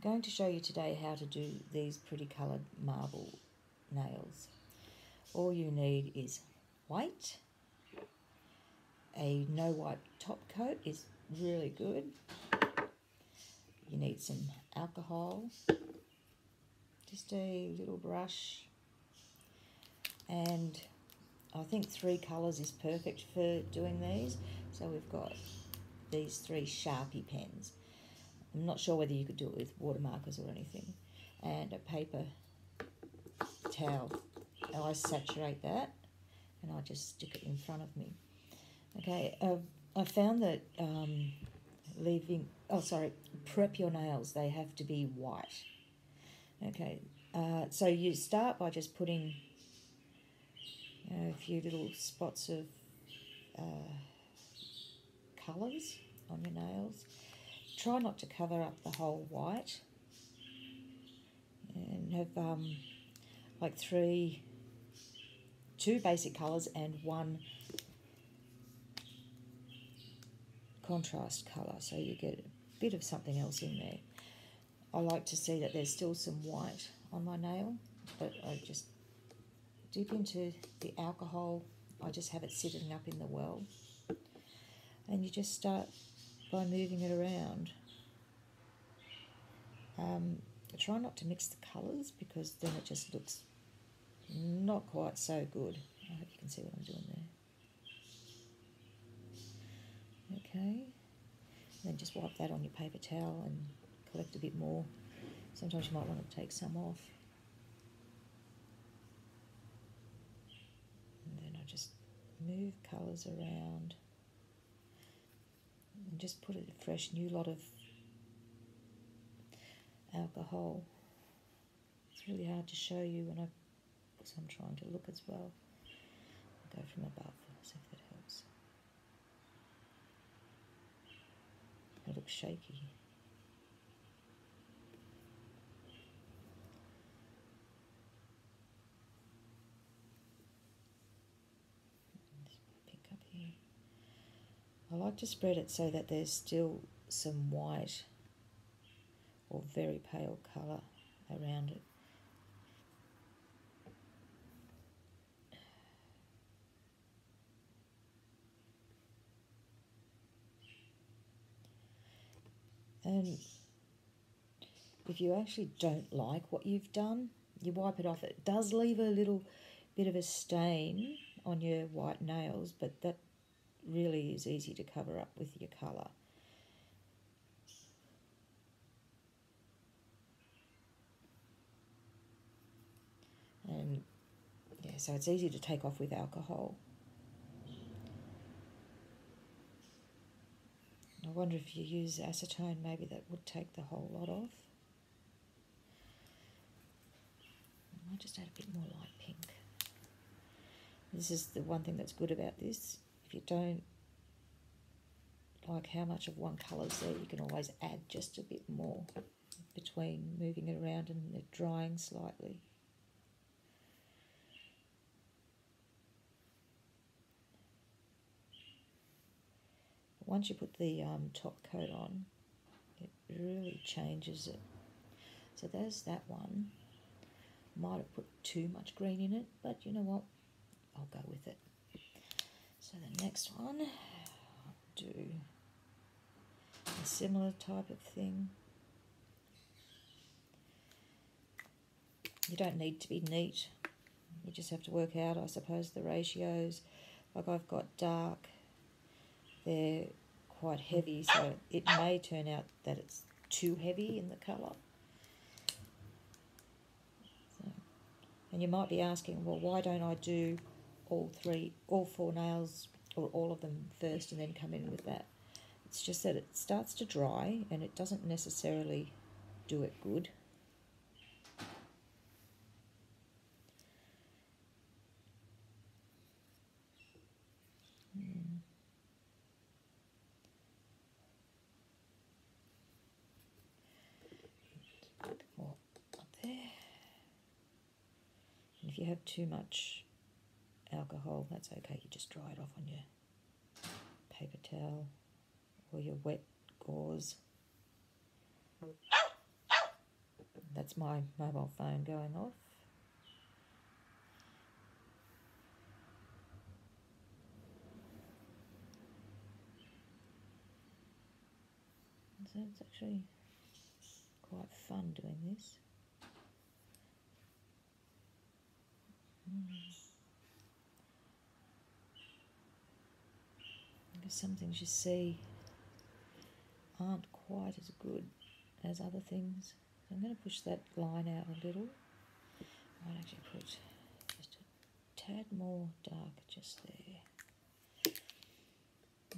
going to show you today how to do these pretty coloured marble nails. All you need is white. A no white top coat is really good. You need some alcohol, just a little brush, and I think 3 colours is perfect for doing these. So we've got these 3 Sharpie pens. I'm not sure whether you could do it with water markers or anything. And a paper towel. And I saturate that and I just stick it in front of me. Okay, I found that prep your nails, they have to be white. Okay, so you start by just putting a few little spots of colours on your nails. Try not to cover up the whole white, and have like 2 basic colours and 1 contrast colour, so you get a bit of something else in there. I like to see that there's still some white on my nail, but I just dip into the alcohol. I just have it sitting up in the well, and you just start by moving it around. Try not to mix the colours because then it just looks not quite so good. I hope you can see what I'm doing there. Okay, and then just wipe that on your paper towel and collect a bit more. Sometimes you might want to take some off. And then I just move colours around and just put a fresh new lot of alcohol. It's really hard to show you because I'm trying to look as well. I'll go from above, see if that helps. It looks shaky. Just pick up here. I like to spread it so that there's still some white or very pale colour around it. And if you actually don't like what you've done, you wipe it off. It does leave a little bit of a stain on your white nails, but that really is easy to cover up with your colour. And yeah, so it's easy to take off with alcohol. I wonder if you use acetone, maybe that would take the whole lot off. I might just add a bit more light pink. This is the one thing that's good about this. If you don't like how much of one colour's there, you can always add just a bit more between moving it around and it drying slightly. Once you put the top coat on, it really changes it. So there's that one. Might have put too much green in it, but you know what? I'll go with it. So the next one, I'll do a similar type of thing. You don't need to be neat. You just have to work out, I suppose, the ratios. Like I've got dark. They're quite heavy, so it may turn out that it's too heavy in the colour. So, and you might be asking, well, why don't I do all 4 nails, or all of them first and then come in with that? It's just that it starts to dry and it doesn't necessarily do it good. More up there. And if you have too much alcohol, that's okay. You just dry it off on your paper towel or your wet gauze. That's my mobile phone going off. So it's actually quite fun doing this. Because some things you see aren't quite as good as other things. So I'm going to push that line out a little. I might actually put just a tad more dark just there.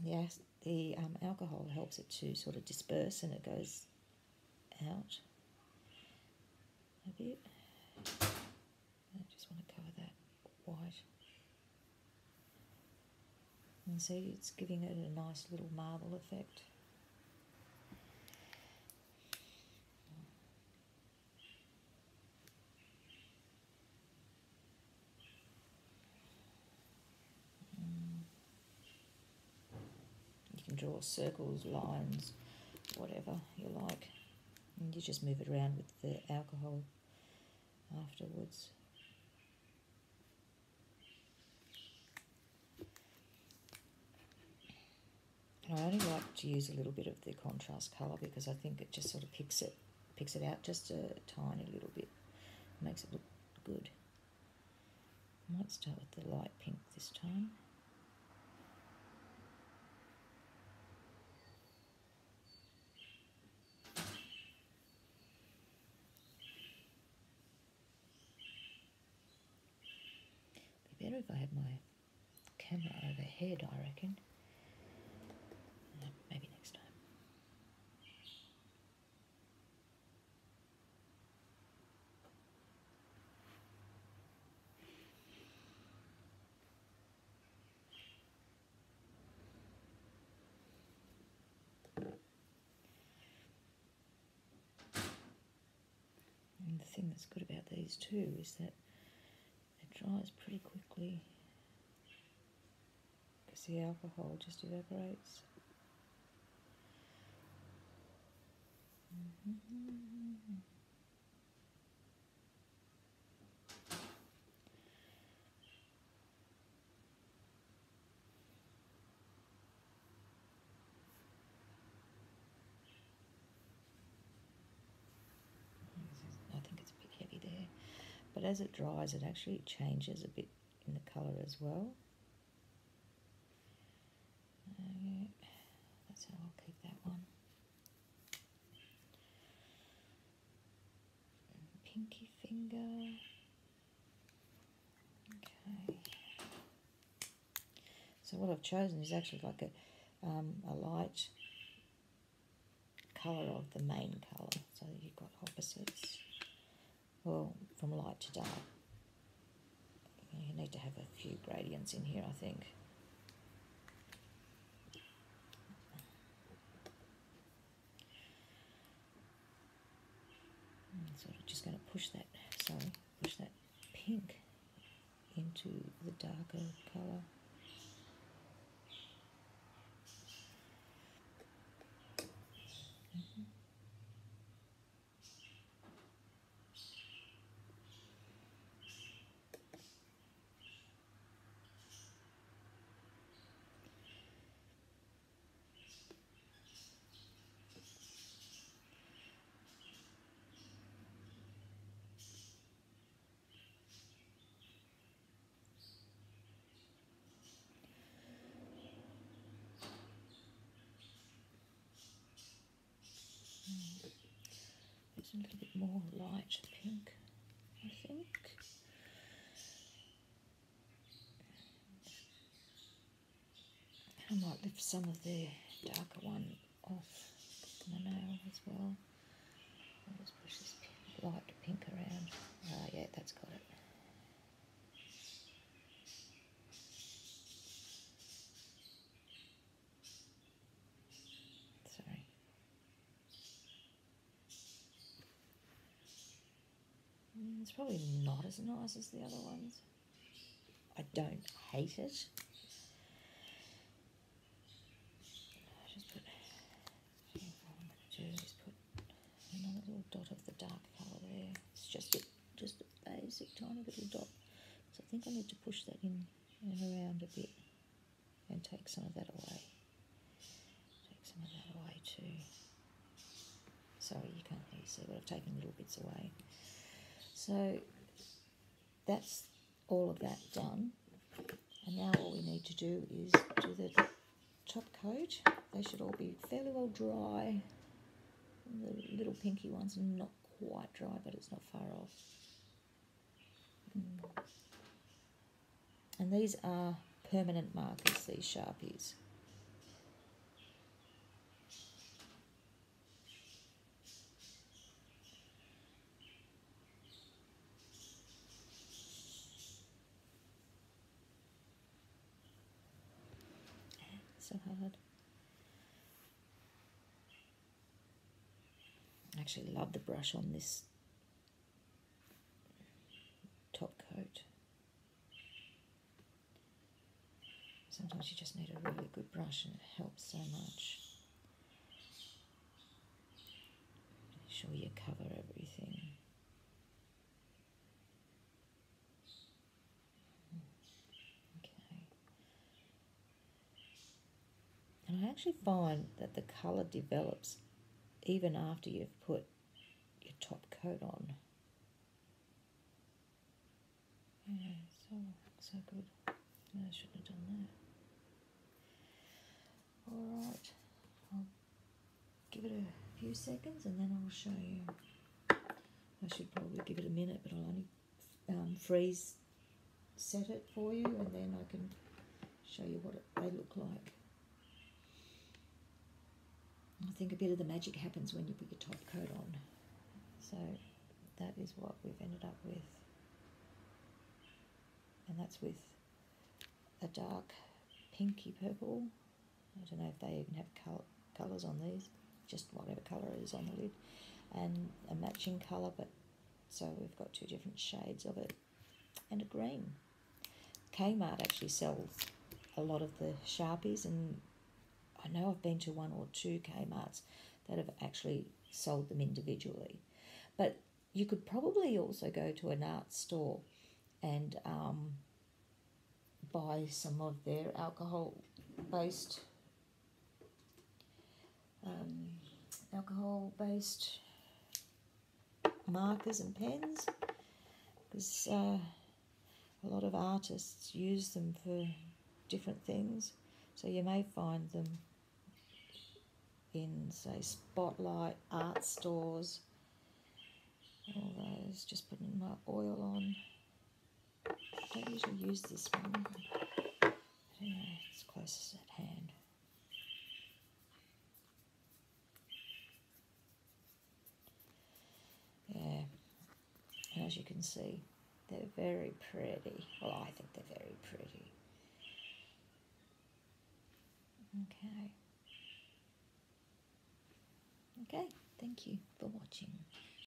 Yes, the alcohol helps it to sort of disperse and it goes out a bit. I just want to cover that white. And see, it's giving it a nice little marble effect. You can draw circles, lines, whatever you like. And you just move it around with the alcohol afterwards. I only like to use a little bit of the contrast colour because I think it just sort of picks it out just a tiny little bit. Makes it look good. I might start with the light pink this time. Be better if I had my camera overhead, I reckon. Maybe next time. And the thing that's good about these too is that it dries pretty quickly because the alcohol just evaporates. I think it's a bit heavy there, but as it dries it actually changes a bit in the colour as well. Yeah, that's how I'll keep that one. Pinky finger. Okay. So what I've chosen is actually like a light colour of the main colour, so that you've got opposites. Well, from light to dark. You need to have a few gradients in here, I think. So I'm just going to push that pink into the darker colour. There's a little bit more light pink, I think. I might lift some of the darker one off the nail as well. I'll just push this light pink around. Yeah, that's got it. Sorry. It's probably not as nice as the other ones. I don't hate it. What I'm going to do is put another little dot of the dark colour there. It's just a basic tiny little dot. So I think I need to push that in and around a bit and take some of that away. Take some of that away too. Sorry, you can't really see, but I've taken little bits away. So that's all of that done. And now all we need to do is do the top coat. They should all be fairly well dry. The little pinky ones are not quite dry, but it's not far off. And these are permanent markers, these Sharpies. So hard. I actually love the brush on this top coat. Sometimes you just need a really good brush and it helps so much. Make sure you cover everything. Okay. And I actually find that the colour develops even after you've put your top coat on. Yeah, so good. I shouldn't have done that. Alright, I'll give it a few seconds and then I'll show you. I should probably give it a minute, but I'll only freeze set it for you and then I can show you what they look like. I think a bit of the magic happens when you put your top coat on. So that is what we've ended up with. And that's with a dark pinky purple. I don't know if they even have colours on these, just whatever colour is on the lid. And a matching colour, but so we've got two different shades of it. And a green. Kmart actually sells a lot of the Sharpies, and I know I've been to one or two Kmarts that have actually sold them individually. But you could probably also go to an art store and buy some of their alcohol-based markers and pens, because a lot of artists use them for different things. So you may find them in, say, Spotlight, art stores, all those. Just putting my oil on. I don't usually use this one. Anyway, it's closest at hand. Yeah, and as you can see, they're very pretty. Well, I think they're very pretty. Okay. Okay, thank you for watching.